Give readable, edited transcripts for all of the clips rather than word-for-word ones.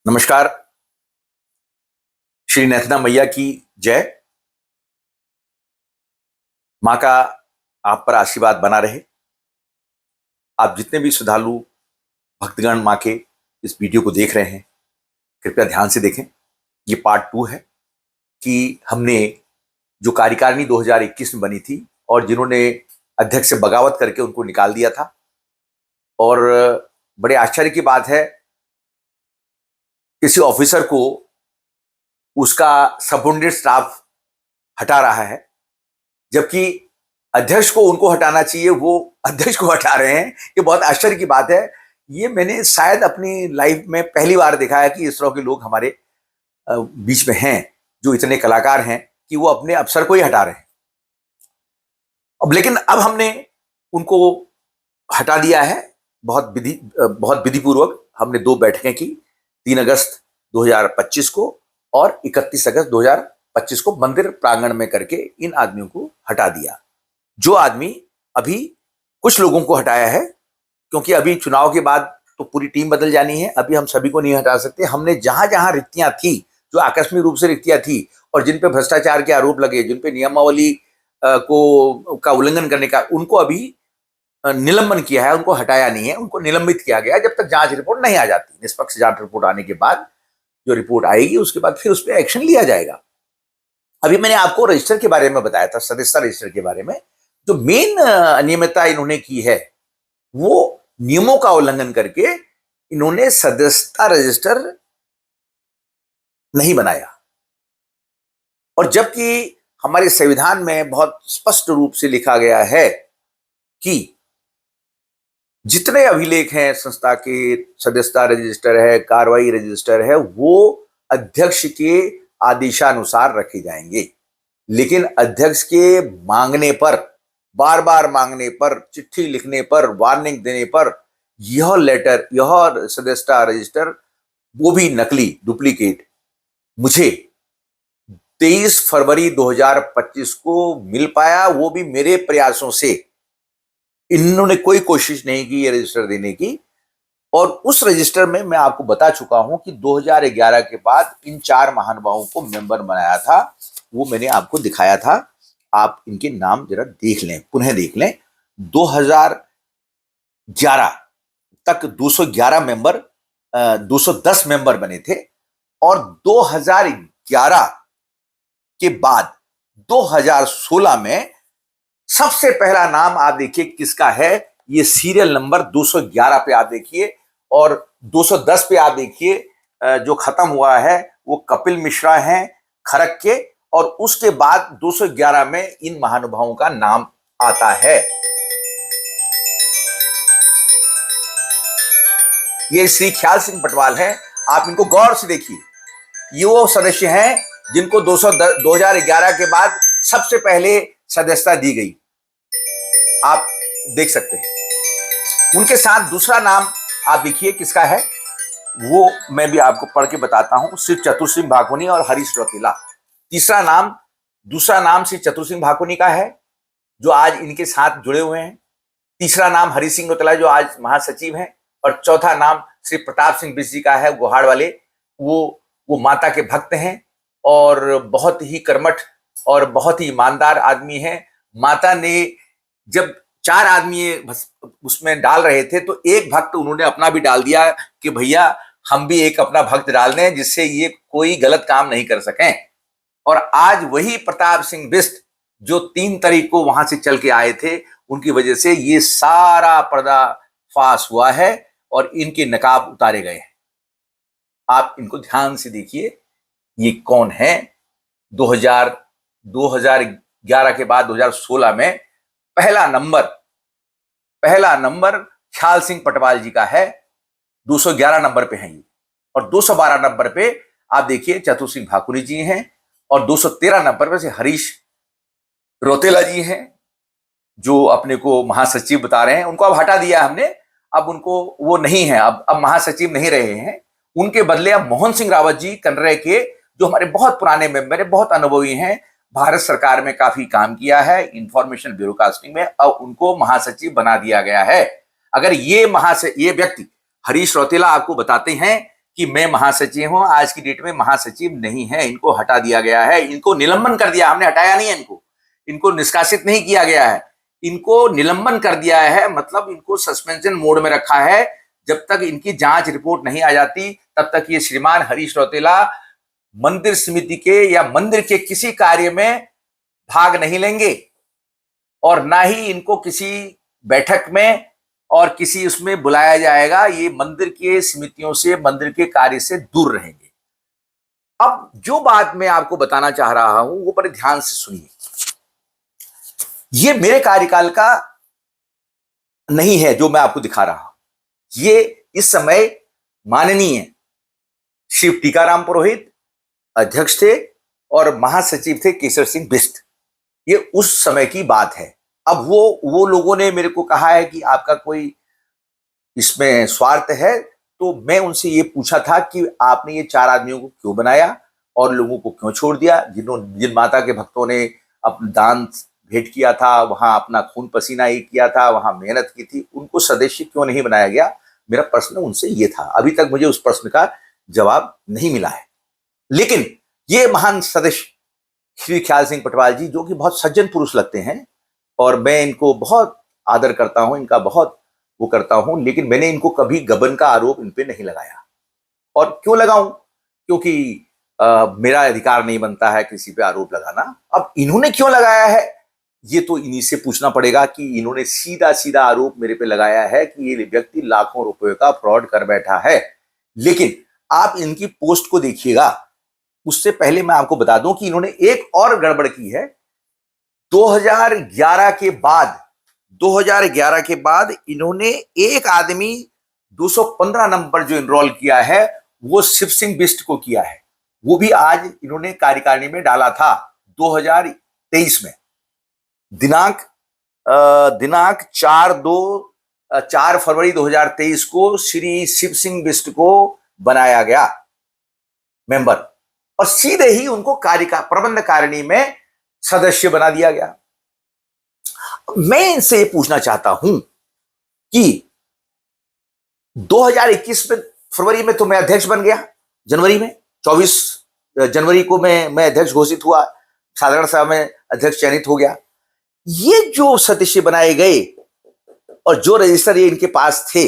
नमस्कार। श्री नैतना मैया की जय। माँ का आप पर आशीर्वाद बना रहे। आप जितने भी श्रद्धालु भक्तगण माँ के इस वीडियो को देख रहे हैं, कृपया ध्यान से देखें। ये पार्ट 2 है कि हमने जो कार्यकारिणी 2021 में बनी थी और जिन्होंने अध्यक्ष से बगावत करके उनको निकाल दिया था, और बड़े आश्चर्य की बात है, किसी ऑफिसर को उसका सबऑर्डिनेट स्टाफ हटा रहा है, जबकि अध्यक्ष को उनको हटाना चाहिए, वो अध्यक्ष को हटा रहे हैं। ये बहुत आश्चर्य की बात है। ये मैंने शायद अपनी लाइफ में पहली बार देखा है कि इस तरह के लोग हमारे बीच में हैं, जो इतने कलाकार हैं कि वो अपने अफसर को ही हटा रहे हैं। लेकिन अब हमने उनको हटा दिया है। बहुत विधिपूर्वक हमने 2 बैठकें की, 3 अगस्त 2025 को और 31 अगस्त 2025 को मंदिर प्रांगण में करके इन आदमियों को हटा दिया। जो आदमी अभी कुछ लोगों को हटाया है, क्योंकि अभी चुनाव के बाद तो पूरी टीम बदल जानी है, अभी हम सभी को नहीं हटा सकते। हमने जहां जहां रिक्तियां थी, जो आकस्मिक रूप से रिक्तियां थी और जिन पे भ्रष्टाचार के आरोप लगे, जिन पे नियमावली का उल्लंघन करने का, उनको अभी निलंबन किया है, उनको हटाया नहीं है, उनको निलंबित किया गया जब तक जांच रिपोर्ट नहीं आ जाती। निष्पक्ष जांच रिपोर्ट आने के बाद जो रिपोर्ट आएगी उसके बाद फिर उस पर एक्शन लिया जाएगा। अभी मैंने आपको रजिस्टर के बारे में बताया था, सदस्यता रजिस्टर के बारे में। जो मेन अनियमितता इन्होंने की है, वो नियमों का उल्लंघन करके इन्होंने सदस्यता रजिस्टर नहीं बनाया। और जबकि हमारे संविधान में बहुत स्पष्ट रूप से लिखा गया है कि जितने अभिलेख हैं संस्था के, सदस्यता रजिस्टर है, कार्रवाई रजिस्टर है, वो अध्यक्ष के आदेशानुसार रखे जाएंगे। लेकिन अध्यक्ष के मांगने पर, बार बार मांगने पर, चिट्ठी लिखने पर, वार्निंग देने पर यह लेटर, यह सदस्यता रजिस्टर, वो भी नकली, डुप्लीकेट, मुझे 23 फरवरी 2025 को मिल पाया। वो भी मेरे प्रयासों से। इन्होंने कोई कोशिश नहीं की ये रजिस्टर देने की। और उस रजिस्टर में मैं आपको बता चुका हूं कि 2011 के बाद इन 4 महानुभावों को मेंबर बनाया था। वो मैंने आपको दिखाया था। आप इनके नाम जरा देख लें, पुनः देख लें। 2011 तक 211 मेंबर, 210 मेंबर बने थे, और 2011 के बाद 2016 में सबसे पहला नाम आप देखिए किसका है। ये सीरियल नंबर 211 पे आप देखिए, और 210 पे आप देखिए जो खत्म हुआ है वो कपिल मिश्रा हैं खरक के, और उसके बाद 211 में इन महानुभावों का नाम आता है। ये श्री ख्याल सिंह पटवाल हैं। आप इनको गौर से देखिए। ये वो सदस्य हैं जिनको 2011 के बाद सबसे पहले सदस्यता दी गई। आप देख सकते हैं। उनके साथ दूसरा नाम आप देखिए किसका है, वो मैं भी आपको पढ़ के बताता हूं। श्री चतुर सिंह भाकुनी और हरीश रौतेला। दूसरा नाम श्री चतुर सिंह भाकुनी का है, जो आज इनके साथ जुड़े हुए हैं। तीसरा नाम हरीश सिंह रौतेला, जो आज महासचिव हैं। और चौथा नाम श्री प्रताप सिंह बिष्ट जी का है, गोहाड़ वाले। वो माता के भक्त हैं और बहुत ही कर्मठ और बहुत ही ईमानदार आदमी हैं। माता ने जब 4 आदमी उसमें डाल रहे थे, तो एक भक्त उन्होंने अपना भी डाल दिया कि भैया हम भी एक अपना भक्त डाल दें, जिससे ये कोई गलत काम नहीं कर सकें। और आज वही प्रताप सिंह बिष्ट जो 3 तारीख को वहां से चल के आए थे, उनकी वजह से ये सारा पर्दाफाश हुआ है और इनके नकाब उतारे गए हैं। आप इनको ध्यान से देखिए, ये कौन है। 2011 के बाद 2016 में पहला नंबर ख्याल सिंह पटवाल जी का है। 211 नंबर पे हैं ये। और 212 नंबर पे आप देखिए चतुर सिंह भाकुनी जी हैं, और 213 नंबर पे से हरीश रौतेला जी हैं, जो अपने को महासचिव बता रहे हैं। उनको अब हटा दिया हमने, अब उनको वो नहीं है, अब महासचिव नहीं रहे हैं। उनके बदले अब मोहन सिंह रावत जी कनरे के, जो हमारे बहुत पुराने मेंबर है, बहुत अनुभवी हैं, भारत सरकार में काफी काम किया है, इंफॉर्मेशन ब्यूरोकास्टिंग में, अब उनको महासचिव बना दिया गया है। अगर ये व्यक्ति हरीश रौतेला आपको बताते हैं कि मैं महासचिव हूं, आज की डेट में महासचिव नहीं है, इनको हटा दिया गया है, इनको निलंबन कर दिया, हमने हटाया नहीं है इनको निष्कासित नहीं किया गया है, इनको निलंबन कर दिया है, मतलब इनको सस्पेंशन मोड में रखा है। जब तक इनकी जांच रिपोर्ट नहीं आ जाती तब तक ये श्रीमान हरीश रौतेला मंदिर समिति के या मंदिर के किसी कार्य में भाग नहीं लेंगे और ना ही इनको किसी बैठक में और किसी उसमें बुलाया जाएगा। ये मंदिर के समितियों से, मंदिर के कार्य से दूर रहेंगे। अब जो बात मैं आपको बताना चाह रहा हूं वो बड़े ध्यान से सुनिए। ये मेरे कार्यकाल का नहीं है जो मैं आपको दिखा रहा हूं। ये इस समय माननीय शिव टीकाराम पुरोहित अध्यक्ष थे और महासचिव थे केसर सिंह बिष्ट। ये उस समय की बात है। अब वो लोगों ने मेरे को कहा है कि आपका कोई इसमें स्वार्थ है, तो मैं उनसे ये पूछा था कि आपने ये 4 आदमियों को क्यों बनाया और लोगों को क्यों छोड़ दिया। जिन माता के भक्तों ने अपना दान भेंट किया था, वहां अपना खून पसीना ये किया था, वहां मेहनत की थी, उनको सदस्य क्यों नहीं बनाया गया। मेरा प्रश्न उनसे ये था। अभी तक मुझे उस प्रश्न का जवाब नहीं मिला है। लेकिन ये महान सदस्य श्री ख्याल सिंह पटवाल जी, जो कि बहुत सज्जन पुरुष लगते हैं और मैं इनको बहुत आदर करता हूं, इनका बहुत वो करता हूं, लेकिन मैंने इनको कभी गबन का आरोप इन पे नहीं लगाया। और क्यों लगाऊं? क्योंकि मेरा अधिकार नहीं बनता है किसी पे आरोप लगाना। अब इन्होंने क्यों लगाया है ये तो इन्हीं से पूछना पड़ेगा कि इन्होंने सीधा सीधा आरोप मेरे पे लगाया है कि ये व्यक्ति लाखों रुपए का फ्रॉड कर बैठा है। लेकिन आप इनकी पोस्ट को देखिएगा। उससे पहले मैं आपको बता दूं कि इन्होंने एक और गड़बड़ की है। 2011 के बाद इन्होंने एक आदमी 215 नंबर जो इनरोल किया है वो शिव सिंह बिष्ट को किया है। वो भी आज इन्होंने कार्यकारिणी में डाला था 2023 में। दिनांक 4 फरवरी 2023 को श्री शिव सिंह बिष्ट को बनाया गया मेंबर और सीधे ही उनको प्रबंध कारिणी में सदस्य बना दिया गया। मैं इनसे पूछना चाहता हूं कि 2021 में फरवरी में तो मैं अध्यक्ष बन गया, जनवरी में 24 जनवरी को मैं अध्यक्ष घोषित हुआ, साधारण सभा में अध्यक्ष चयनित हो गया। ये जो सदस्य बनाए गए और जो रजिस्टर ये इनके पास थे,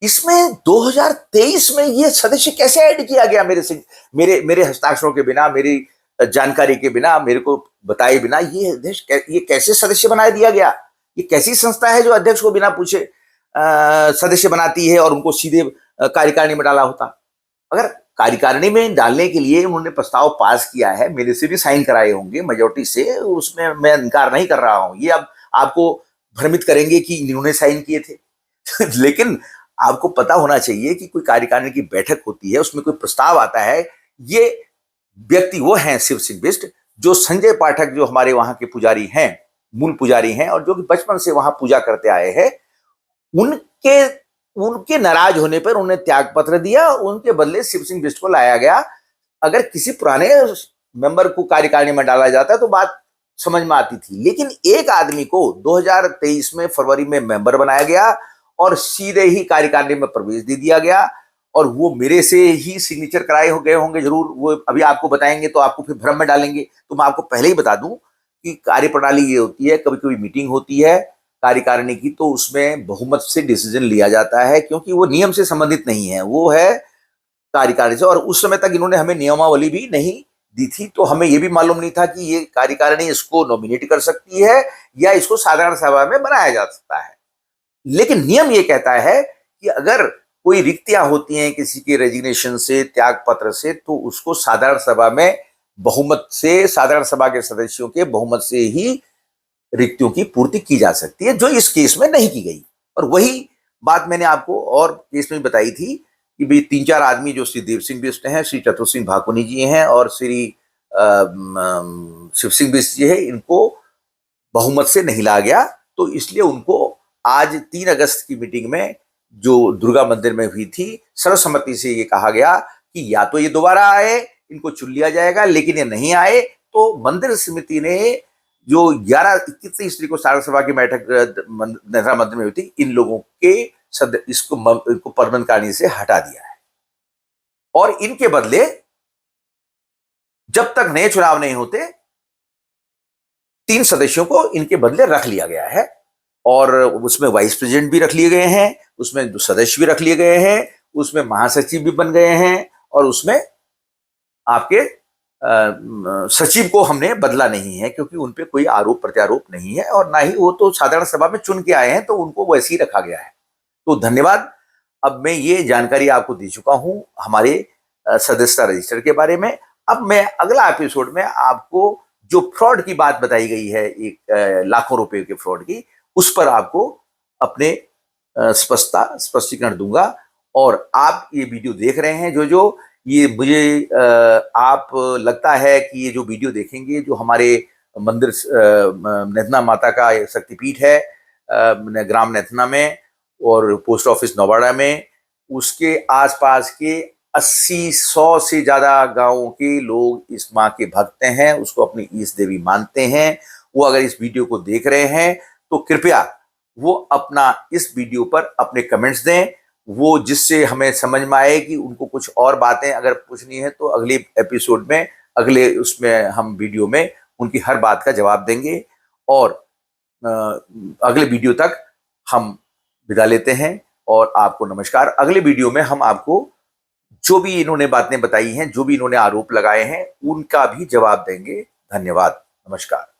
इसमें 2023 में ये सदस्य कैसे ऐड किया गया मेरे हस्ताक्षरों के बिना, मेरी जानकारी के बिना, मेरे को बताए बिना ये कैसे सदस्य बना दिया गया। ये कैसी संस्था है जो अध्यक्ष को बिना पूछे सदस्य बनाती है और उनको सीधे कार्यकारिणी में डाला होता। अगर कार्यकारिणी में डालने के लिए उन्होंने प्रस्ताव पास किया है, मेरे से भी साइन कराए होंगे मेजोरिटी से, उसमें मैं इनकार नहीं कर रहा हूं। ये अब आपको भ्रमित करेंगे कि इन्होंने साइन किए थे लेकिन आपको पता होना चाहिए कि कोई कार्यकारिणी की बैठक होती है, उसमें कोई प्रस्ताव आता है। ये व्यक्ति वो हैं शिव सिंह बिष्ट, जो संजय पाठक जो हमारे वहां के पुजारी हैं, मूल पुजारी हैं और जो कि बचपन से वहां पूजा करते आए हैं, उनके नाराज होने पर उन्हें त्याग पत्र दिया, उनके बदले शिव सिंह बिष्ट को लाया गया। अगर किसी पुराने मेंबर को कार्यकारिणी में डाला जाता तो बात समझ में आती थी, लेकिन एक आदमी को 2023 में फरवरी में मेंबर बनाया गया और सीधे ही कार्यकारिणी में प्रवेश दे दिया गया। और वो मेरे से ही सिग्नेचर कराए हो गए होंगे जरूर, वो अभी आपको बताएंगे तो आपको फिर भ्रम में डालेंगे। तो मैं आपको पहले ही बता दूं कि कार्यप्रणाली ये होती है, कभी कभी मीटिंग होती है कार्यकारिणी की, तो उसमें बहुमत से डिसीजन लिया जाता है, क्योंकि वो नियम से संबंधित नहीं है, वो है कार्यकारिणी से। और उस समय तक इन्होंने हमें नियमावली भी नहीं दी थी, तो हमें ये भी मालूम नहीं था कि ये कार्यकारिणी इसको नॉमिनेट कर सकती है या इसको साधारण सभा में बनाया जा सकता है। लेकिन नियम ये कहता है कि अगर कोई रिक्तियां होती हैं किसी के रेजिग्नेशन से, त्याग पत्र से, तो उसको साधारण सभा में बहुमत से, साधारण सभा के सदस्यों के बहुमत से ही रिक्तियों की पूर्ति की जा सकती है, जो इस केस में नहीं की गई। और वही बात मैंने आपको और केस में बताई थी कि भाई 3-4 आदमी जो श्री देव सिंह बिष्ट हैं, श्री चतुर सिंह भाकुनी जी हैं और श्री शिव सिंह बिष्ट जी है, इनको बहुमत से नहीं लाया गया। तो इसलिए उनको आज 3 अगस्त की मीटिंग में जो दुर्गा मंदिर में हुई थी, सर्वसम्मति से ये कहा गया कि या तो ये दोबारा आए, इनको चुन लिया जाएगा, लेकिन ये नहीं आए तो मंदिर समिति ने जो 21 को साधारण सभा की बैठक नेत्रा मंदिर में हुई थी, इन लोगों के इनको परमानेंट कारिणी से हटा दिया है। और इनके बदले जब तक नए चुनाव नहीं होते 3 सदस्यों को इनके बदले रख लिया गया है और उसमें वाइस प्रेसिडेंट भी रख लिए गए हैं, उसमें सदस्य भी रख लिए गए हैं, उसमें महासचिव भी बन गए हैं और उसमें आपके सचिव को हमने बदला नहीं है क्योंकि उन पे कोई आरोप प्रत्यारोप नहीं है और ना ही वो तो साधारण सभा में चुन के आए हैं तो उनको वैसे ही रखा गया है। तो धन्यवाद। अब मैं ये जानकारी आपको दे चुका हूं हमारे सदस्यता रजिस्टर के बारे में। अब मैं अगला एपिसोड में आपको जो फ्रॉड की बात बताई गई है, एक लाखों रुपए के फ्रॉड की, उस पर आपको अपने स्पष्टीकरण दूंगा। और आप ये वीडियो देख रहे हैं जो ये मुझे आप लगता है कि ये जो वीडियो देखेंगे, जो हमारे मंदिर नेतना माता का शक्तिपीठ है ग्राम नेतना में और पोस्ट ऑफिस नौवाड़ा में, उसके आसपास के 80-100 से ज्यादा गांवों के लोग इस माँ के भक्त हैं, उसको अपनी ईष्ट देवी मानते हैं। वो अगर इस वीडियो को देख रहे हैं तो कृपया वो अपना इस वीडियो पर अपने कमेंट्स दें, वो जिससे हमें समझ में आए कि उनको कुछ और बातें अगर पूछनी है तो अगले एपिसोड में, अगले उसमें हम वीडियो में उनकी हर बात का जवाब देंगे। और अगले वीडियो तक हम विदा लेते हैं और आपको नमस्कार। अगले वीडियो में हम आपको जो भी इन्होंने बातें बताई हैं, जो भी इन्होंने आरोप लगाए हैं, उनका भी जवाब देंगे। धन्यवाद, नमस्कार।